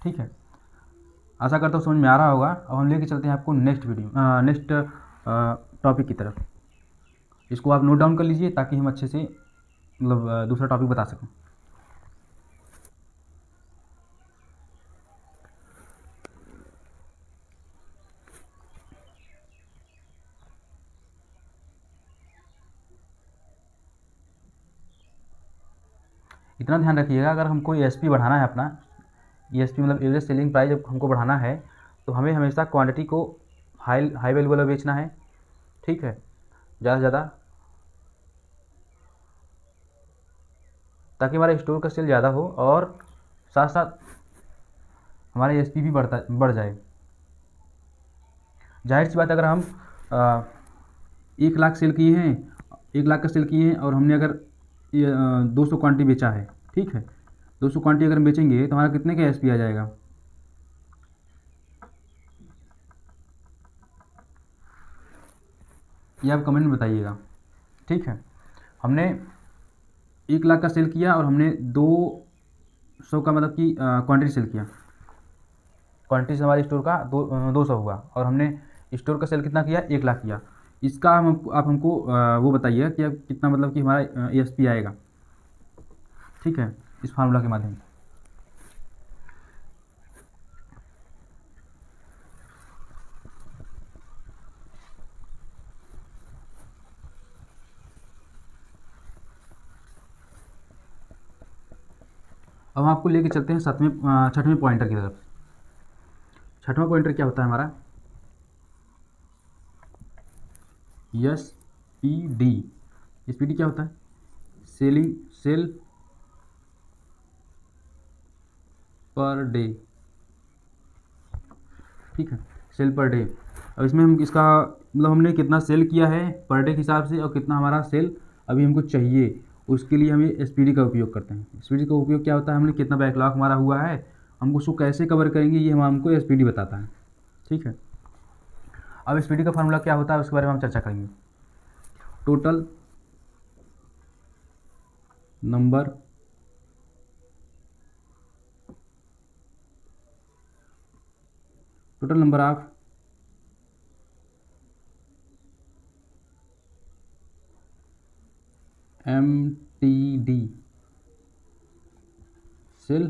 S1: ठीक है, आशा करता हूँ समझ में आ रहा होगा। अब हम लेके चलते हैं आपको नेक्स्ट टॉपिक की तरफ। इसको आप नोट डाउन कर लीजिए ताकि हम अच्छे से मतलब दूसरा टॉपिक बता सकें। इतना ध्यान रखिएगा, अगर हमको एएसपी बढ़ाना है अपना, एएसपी मतलब एवरेज सेलिंग प्राइस जब हमको बढ़ाना है तो हमें हमेशा क्वांटिटी को हाई वैल्यू वाला बेचना है, ठीक है, ज़्यादा से ज़्यादा, ताकि हमारा स्टोर का सेल ज़्यादा हो और साथ साथ हमारा एएसपी भी बढ़ जाए। जाहिर सी बात, अगर हम 1 लाख सेल किए हैं, 1 लाख का सेल किए हैं और हमने अगर 200 क्वांटिटी बेचा है, ठीक है, 200 क्वांटिटी अगर हम बेचेंगे तो हमारा कितने का एएसपी आ जाएगा? ये आप कमेंट में बताइएगा, ठीक है। हमने 1 लाख का सेल किया और हमने 200 का मतलब कि क्वांटिटी सेल किया, क्वांटिटी से हमारे स्टोर का 200 हुआ और हमने स्टोर का सेल कितना किया? 1 लाख किया। इसका आप हमको वो बताइए कि अब कितना मतलब कि हमारा एएसपी आएगा, ठीक है, इस फार्मूला के माध्यम से। अब हम आपको लेके चलते हैं छठवें पॉइंटर की तरफ। छठवां पॉइंटर क्या होता है हमारा? एसपीडी। एसपीडी क्या होता है? सेल पर डे, ठीक है, सेल पर डे। अब इसमें हम इसका मतलब हमने कितना सेल किया है पर डे के हिसाब से और कितना हमारा सेल अभी हमको चाहिए, उसके लिए हम ये एसपीडी का उपयोग करते हैं। एसपीडी का उपयोग क्या होता है? हमने कितना बैकलॉग हमारा हुआ है, हमको उसको कैसे कवर करेंगे, ये हमको एसपीडी बताता है, ठीक है। अब एसपीडी का फार्मूला क्या होता है उसके बारे में हम चर्चा करेंगे। Total number of MTD sale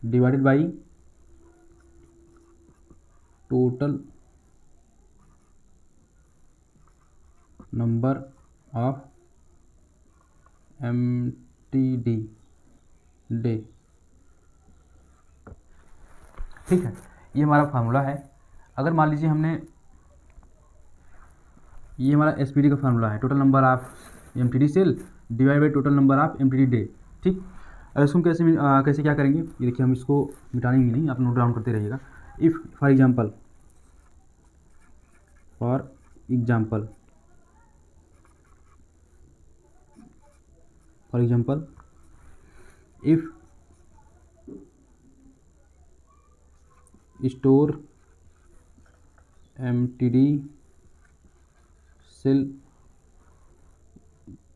S1: divided by total number of MTD day, ठीक है। ये हमारा फार्मूला है। अगर मान लीजिए हमने, ये हमारा एसपीडी का फार्मूला है, total number of MTD sale divide by total number of MTD day, ठीक। अब इसको कैसे क्या करेंगे, ये देखिए, हम इसको मिटाएंगे नहीं, आप नोट डाउन करते रहिएगा। If for example if store MTD sale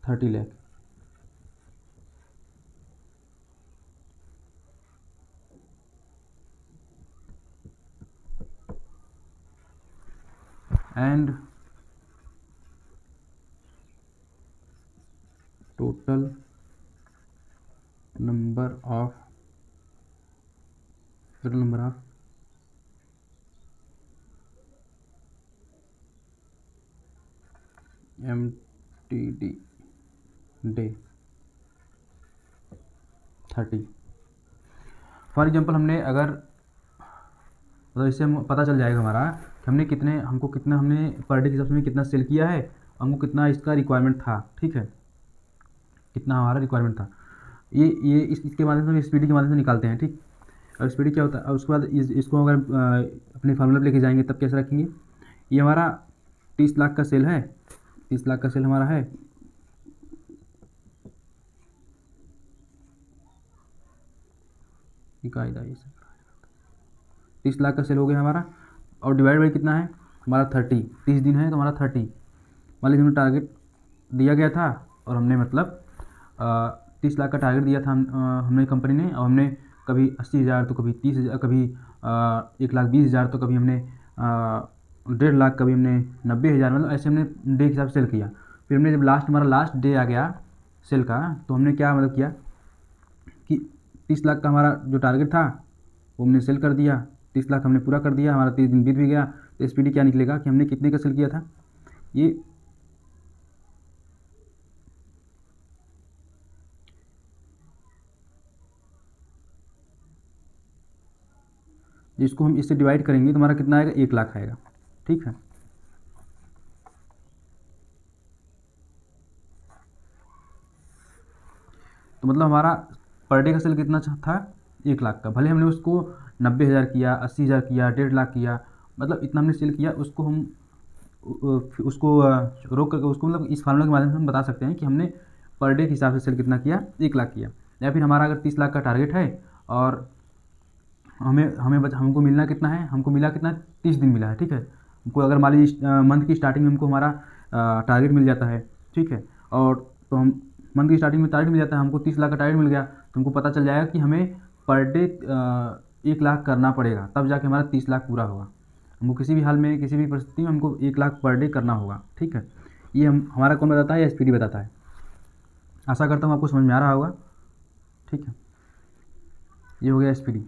S1: 30 lakh, and total number of MTD day 30। For example हमने अगर मतलब इससे हम पता चल जाएगा हमारा कि हमने पर डे के हिसाब से कितना सेल किया है, हमको कितना इसका रिक्वायरमेंट था, ठीक है, कितना हमारा रिक्वायरमेंट था। ये इसके माध्यम से हम स्पीडी के माध्यम से निकालते हैं, ठीक। और स्पीडी क्या होता है, और उसके बाद इसको अगर अपने फार्मूला पर लेके जाएंगे तब कैसे रखेंगे। ये हमारा 30 लाख का सेल है, 30 लाख का सेल हमारा है, कायदा ये 30 लाख का सेल हो गया हमारा, और डिवाइड बाई कितना है हमारा 30 दिन है तो हमारा 30, मान लीजिए हमें टारगेट दिया गया था और हमने मतलब 30 लाख का टारगेट दिया था हमने कंपनी ने, और हमने कभी 80,000 तो कभी 30,000, कभी 1,20,000 तो कभी हमने 1.5 लाख, कभी हमने 90,000, मतलब ऐसे हमने डे के हिसाब से सेल किया। फिर हमने जब हमारा लास्ट डे आ गया सेल का, तो हमने क्या मतलब किया कि 30 लाख का हमारा जो टारगेट था वो हमने सेल कर दिया। 30 लाख हमने पूरा कर दिया, हमारा 30 दिन बीत भी गया। तो एसपीडी क्या निकलेगा कि हमने कितने का सेल किया था, ये इसको हम इससे डिवाइड करेंगे तो हमारा कितना आएगा, 1 लाख आएगा। ठीक है, तो मतलब हमारा पर डे का सेल कितना था, 1 लाख का। भले हमने उसको 90,000 किया, 80,000 किया, 1.5 लाख किया, मतलब इतना हमने सेल किया, उसको हम उसको रोक करके उसको मतलब इस फार्मूला के माध्यम से हम बता सकते हैं कि हमने पर डे के हिसाब से सेल कितना किया, 1 लाख किया। या फिर हमारा अगर 30 लाख का टारगेट है और हमको मिलना कितना है, हमको मिला कितना, 30 दिन मिला है। ठीक है, हमको अगर मान लीजिए मंथ की स्टार्टिंग में हमको हमारा टारगेट मिल जाता है। ठीक है, और तो हम मंथ की स्टार्टिंग में टारगेट मिल जाता है, हमको 30 लाख का टारगेट मिल गया, तो हमको पता चल जाएगा कि हमें पर डे 1 लाख करना पड़ेगा, तब जाके हमारा 30 लाख पूरा होगा। हमको किसी भी हाल में, किसी भी परिस्थिति में हमको 1 लाख पर डे करना होगा। ठीक है, ये हमारा कौन बताता है, एसपीडी बताता है। आशा करता हूँ आपको समझ में आ रहा होगा। ठीक है, ये हो गया एसपीडी।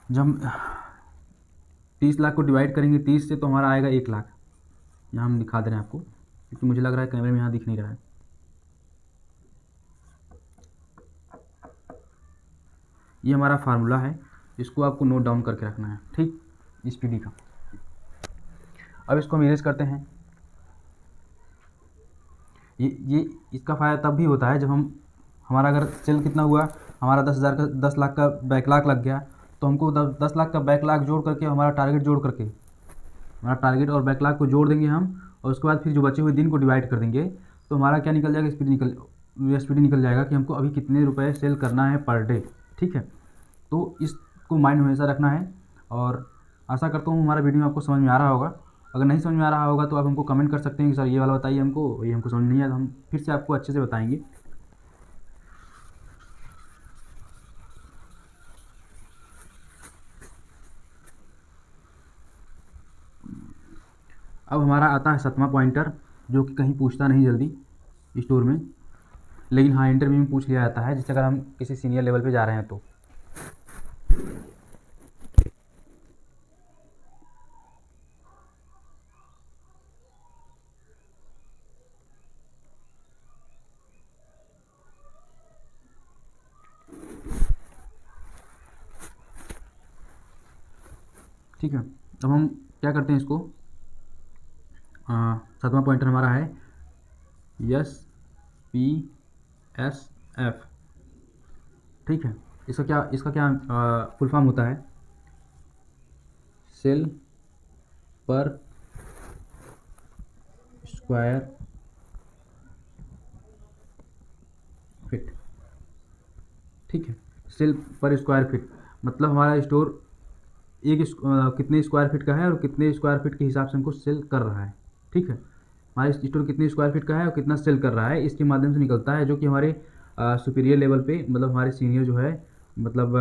S1: जब हम 30 लाख को डिवाइड करेंगे 30 से, तो हमारा आएगा 1 लाख। यहाँ हम दिखा दे रहे हैं आपको, क्योंकि मुझे लग रहा है कैमरे में यहाँ दिख नहीं रहा है। ये हमारा फार्मूला है, इसको आपको नोट डाउन करके रखना है। ठीक, एसपीडी का। अब इसको हम इरेज करते हैं। ये इसका फ़ायदा तब भी होता है जब हमारा अगर सेल कितना हुआ, हमारा 10,000 का, 10 लाख का बैकलॉग लग गया, तो हमको 10 लाख का बैकलॉग जोड़ करके, हमारा टारगेट जोड़ करके, हमारा टारगेट और बैकलॉग को जोड़ देंगे हम, और उसके बाद फिर जो बचे हुए दिन को डिवाइड कर देंगे, तो हमारा क्या निकल जाएगा, एसपीडी निकल जाएगा कि हमको अभी कितने रुपए सेल करना है पर डे। ठीक है, तो इसको माइंड में हमेशा रखना है। और आशा करता हूँ हमारा वीडियो आपको समझ में आ रहा होगा। अगर नहीं समझ में आ रहा होगा तो आप हमको कमेंट कर सकते हैं कि सर ये वाला बताइए हमको, ये हमको समझ नहीं आया, तो हम फिर से आपको अच्छे से बताएंगे। अब हमारा आता है 7वां पॉइंटर, जो कि कहीं पूछता नहीं जल्दी स्टोर में, लेकिन हाँ इंटरव्यू में पूछ लिया जाता है, जिससे अगर हम किसी सीनियर लेवल पे जा रहे हैं तो। ठीक है, अब हम क्या करते हैं इसको, 7वां पॉइंटर हमारा है SPSF। ठीक है, इसका क्या फुल फॉर्म होता है, सेल पर स्क्वायर फिट। ठीक है, सेल पर स्क्वायर फिट मतलब हमारा स्टोर कितने स्क्वायर फीट का है और कितने स्क्वायर फीट के हिसाब से हमको सेल कर रहा है। ठीक है, हमारा स्टोर कितने स्क्वायर फीट का है और कितना सेल कर रहा है, इसके माध्यम से निकलता है, जो कि हमारे सुपीरियर लेवल पे, मतलब हमारे सीनियर जो है, मतलब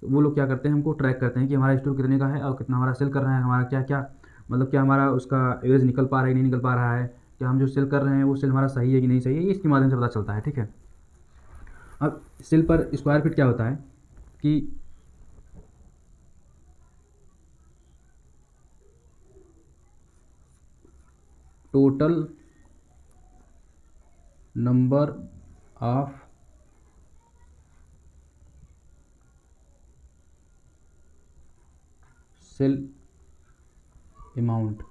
S1: वो लोग क्या करते हैं, हमको ट्रैक करते हैं कि हमारा स्टोर कितने का है और कितना हमारा सेल कर रहा है, हमारा क्या क्या, मतलब क्या हमारा उसका एवरेज निकल पा रहा है कि नहीं निकल पा रहा है, क्या हम जो सेल कर रहे हैं वो सेल हमारा सही है कि नहीं सही है, ये इसके माध्यम से पता चलता है। ठीक है, अब सेल पर स्क्वायर फीट क्या होता है कि total number of sale amount.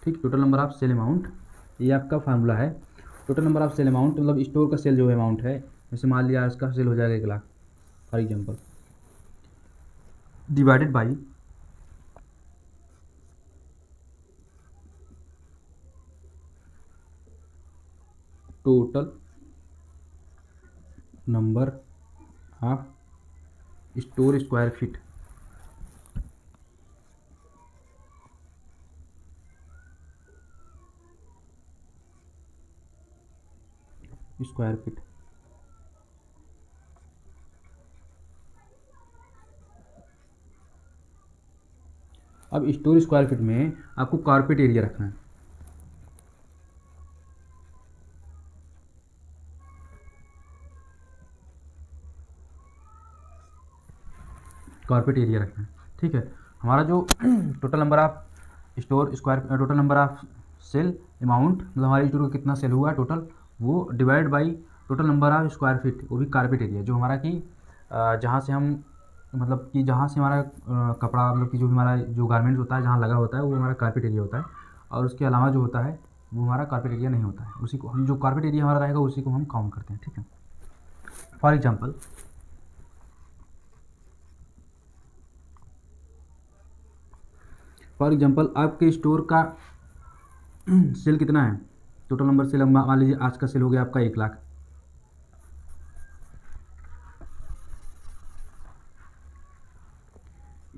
S1: ठीक, total number of sale amount, ये आपका फार्मूला है। Total number of sale amount मतलब स्टोर का सेल जो अमाउंट है, जैसे मान लिया इसका सेल हो जाएगा 1 lakh for example, divided by total number of store square feet. Square feet. अब स्टोर स्क्वायर फीट में आपको कारपेट एरिया रखना है। कारपेट एरिया रखना है, ठीक है। हमारा जो total number of store square, total number of sale amount, मतलब हमारे स्टोर का कितना सेल हुआ टोटल, वो divide by total number of square feet, वो भी कारपेट एरिया, जो हमारा कि जहाँ से हम मतलब कि जहाँ से हमारा कपड़ा, मतलब कि जो हमारा जो गारमेंट्स होता है जहाँ लगा होता है वो हमारा कारपेट एरिया होता है, और उसके अलावा जो होता है वो हमारा कारपेट एरिया नहीं होता है। उसी को हम, जो कारपेट एरिया हमारा रहेगा उसी को हम काउंट करते हैं, ठीक है। फॉर एग्जाम्पल, आपके स्टोर का सेल कितना है, टोटल नंबर सेल मान लीजिए आज का सेल हो गया आपका 1 लाख।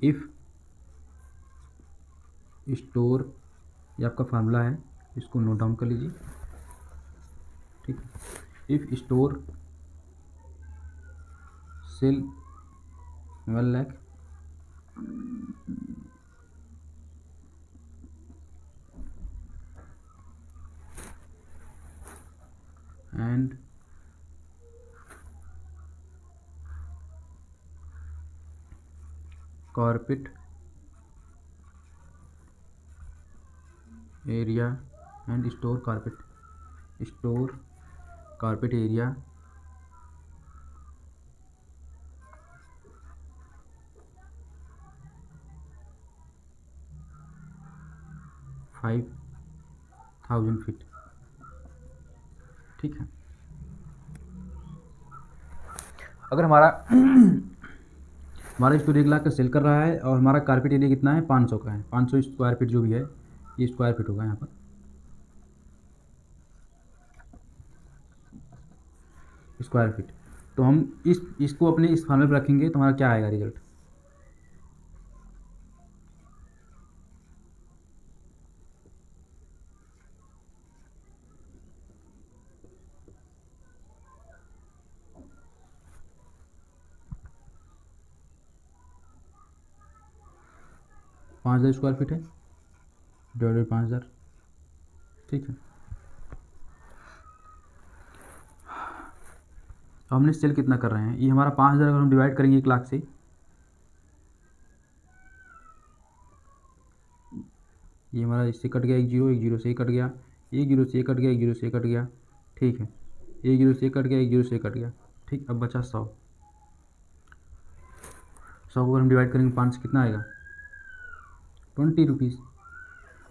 S1: इफ़ स्टोर, ये आपका फार्मूला है, इसको नोट डाउन कर लीजिए, ठीक है। If store sale 1 lakh and carpet area and store carpet area 5,000 feet, ठीक है। अगर हमारा स्टोर 1 लाख का सेल कर रहा है और हमारा कारपेट एरिया कितना है, 500 का है, 500 स्क्वायर फीट जो भी है, ये स्क्वायर फीट होगा यहाँ पर। स्क्वायर फीट, तो हम इसको अपने इस फार्मूले पर रखेंगे तो हमारा क्या आएगा रिजल्ट, $5,000 स्क्वायर फीट है डिवाइडेड 5,000, ठीक है। हमने सेल कितना कर रहे हैं, ये हमारा 5,000 अगर हम डिवाइड करेंगे 1 लाख से, ये हमारा इससे कट गया 1 जीरो, 1 जीरो से कट गया, 1 जीरो से कट गया, 1 जीरो से कट गया, ठीक है। 1 जीरो से कट गया, 1 जीरो से कट गया, ठीक। अब बचा 100 को अगर हम डिवाइड करेंगे 5 से कितना आएगा, 20 रुपीज़।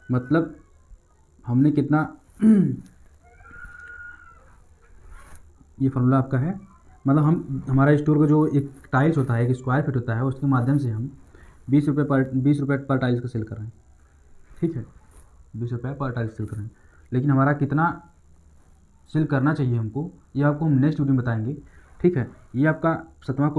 S1: मतलब हमने कितना ये फार्मूला आपका है, मतलब हमारा स्टोर का जो एक टाइल्स होता है, एक स्क्वायर फीट होता है, उसके माध्यम से हम 20 रुपये पर टाइल्स का सेल कर रहे हैं, ठीक है। 20 रुपये पर टाइल्स सेल कर रहे हैं, लेकिन हमारा कितना सेल करना चाहिए हमको, ये आपको हम नेक्स्ट वीडियो में बताएंगे, ठीक है। ये आपका 7वां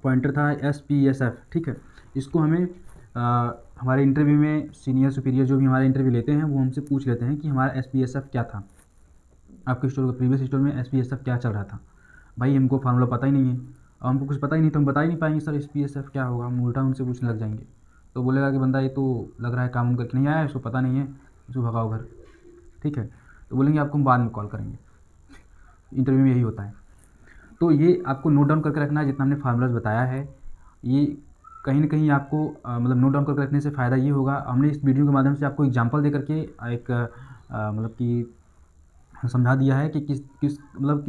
S1: पॉइंटर था SPSF, ठीक है। इसको हमें हमारे इंटरव्यू में सीनियर सुपीरियर जो भी हमारे इंटरव्यू लेते हैं वो हमसे पूछ लेते हैं कि हमारा SPSF क्या था, आपके स्टोर का प्रीवियस स्टोर में SPSF क्या चल रहा था। भाई हमको फार्मूला पता ही नहीं है, और हमको कुछ पता ही नहीं तो हम बता ही नहीं पाएंगे सर SPSF क्या होगा, हम उल्टा उनसे पूछने लग जाएंगे, तो बोलेगा कि बंदा ये तो लग रहा है काम करके नहीं आया, इसको पता नहीं है, इसको भगाओ घर, ठीक है। तो बोलेंगे आपको हम बाद में कॉल करेंगे, इंटरव्यू में यही होता है। तो ये आपको नोट डाउन करके रखना है, जितना हमने फार्मूलाज बताया है, ये कहीं ना कहीं आपको मतलब नोट डाउन करके रखने से फ़ायदा ये होगा, हमने इस वीडियो के माध्यम से आपको एग्जांपल दे करके एक मतलब कि समझा दिया है कि किस मतलब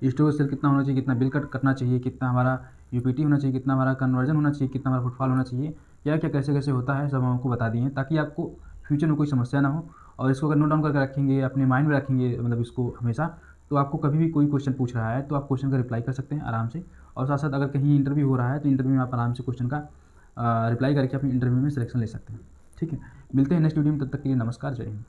S1: स्टोर सेल कितना होना चाहिए, कितना बिल कटना चाहिए, कितना हमारा UPT होना चाहिए, कितना हमारा कन्वर्जन होना चाहिए, कितना हमारा फुटफॉल होना चाहिए, क्या क्या कैसे कैसे होता है, सब हम आपको बता दिए हैं, ताकि आपको फ्यूचर में कोई समस्या ना हो। और इसको अगर नोट डाउन करके रखेंगे, अपने माइंड में रखेंगे, मतलब इसको हमेशा, तो आपको कभी भी कोई क्वेश्चन पूछ रहा है तो आप क्वेश्चन का रिप्लाई कर सकते हैं आराम से। और साथ साथ अगर कहीं इंटरव्यू हो रहा है तो इंटरव्यू में आप आराम से क्वेश्चन का रिप्लाई करके अपने इंटरव्यू में सिलेक्शन ले सकते हैं, ठीक है। मिलते हैं नेक्स्ट वीडियो में, तब तक के लिए नमस्कार, जय हिंद।